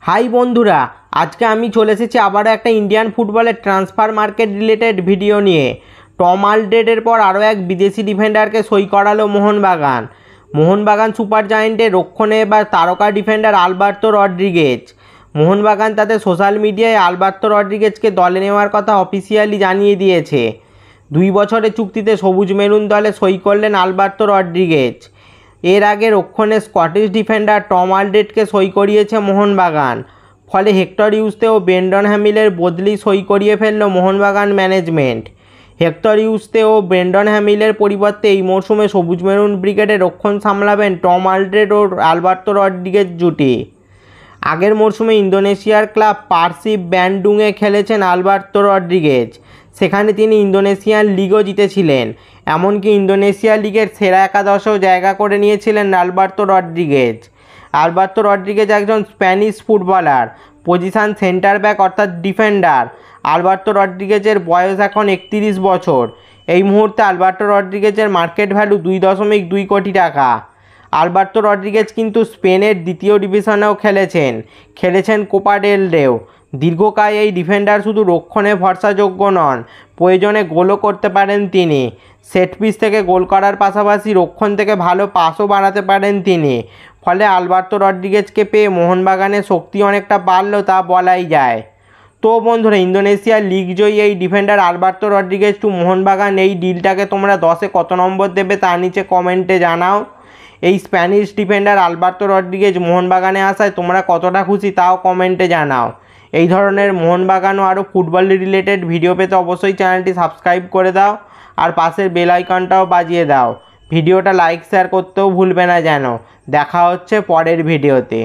High বন্ধুরা, আজকে আমি চলে এসেছি আবারও একটা ইন্ডিয়ান ফুটবলের ট্রান্সফার মার্কেট রিলেটেড ভিডিও নিয়ে। টম আলড্রেডের পর আরও এক বিদেশি ডিফেন্ডারকে সই করালো মোহনবাগান। মোহনবাগান সুপার জায়েন্টের রক্ষণে এবার তারকা ডিফেন্ডার আলবার্তো রড্রিগেজ। মোহনবাগান তাদের সোশ্যাল মিডিয়ায় আলবার্তো রড্রিগেজকে দলে নেওয়ার কথা অফিসিয়ালি জানিয়ে দিয়েছে। 2 বছরের চুক্তিতে সবুজ মেরুন দলে সই করলেন আলবার্তো রড্রিগেজ। এর আগে রক্ষণে স্কটিশ ডিফেন্ডার টম আলড্রেডকে সই করিয়েছে মোহনবাগান। ফলে হেক্টর ইউস্তে ও ব্রেন্ডন হ্যামিলের বদলি সই করিয়ে ফেলল মোহনবাগান ম্যানেজমেন্ট। হেক্টর ইউস্তে ও ব্রেন্ডন হ্যামিলের পরিবর্তে এই মরশুমে সবুজ মেরুন ব্রিগেডে রক্ষণ সামলাবেন টম আলড্রেড ও আলবার্তো রড্রিগেজ জুটি। আগের মরশুমে ইন্দোনেশিয়ার ক্লাব পারসিব ব্যান্ডুংয়ে খেলেছেন আলবার্তো রড্রিগেজ। সেখানে তিনি ইন্দোনেশিয়ান লিগও জিতেছিলেন। এমনকি ইন্দোনেশিয়া লিগের সেরা একাদশেও জায়গা করে নিয়েছিলেন আলবার্তো রড্রিগেজ। আলবার্তো রড্রিগেজ একজন Spanish footballer, position centre back অর্থাৎ ডিফেন্ডার। আলবার্তো রড্রিগেজের বয়স এখন 31 বছর। এই মুহূর্তে আলবার্তো রড্রিগেজের মার্কেট ভ্যালু 2.2 কোটি টাকা। আলবার্তো রড্রিগেজ কিন্তু স্পেনের দ্বিতীয় ডিভিশনেও খেলেছেন কোপা ডেল রেও। দীর্ঘকায় এই ডিফেন্ডার শুধু রক্ষণে ভরসাযোগ্য নন, প্রয়োজনে গোলও করতে পারেন তিনি। সেট পিস থেকে গোল করার পাশাপাশি রক্ষণ থেকে ভালো পাসও বাড়াতে পারেন তিনি। ফলে আলবার্তো রড্রিগেজকে পেয়ে মোহনবাগানের শক্তি অনেকটা বাড়লো তা বলাই যায়। তো বন্ধুরা, ইন্দোনেশিয়ার লিগ জয়ী এই defender Alberto Rodriguez to Mohun Bagan, এই ডিলটাকে তোমরা 10-এ কত নম্বর দেবে তা নিচে কমেন্টে জানাও। এই স্প্যানিশ ডিফেন্ডার আলবার্তো রড্রিগেজ মোহনবাগানে আসায় তোমরা কতটা খুশি তাও কমেন্টে জানাও। এই ধরনের মোহনবাগান ও আরও ফুটবল রিলেটেড ভিডিও পেতে অবশ্যই চ্যানেলটি সাবস্ক্রাইব করে দাও আর পাশের বেল আইকনটাও বাজিয়ে দাও। ভিডিওটা লাইক শেয়ার করতেও ভুলবে না যেন। দেখা হচ্ছে পরের ভিডিওতে।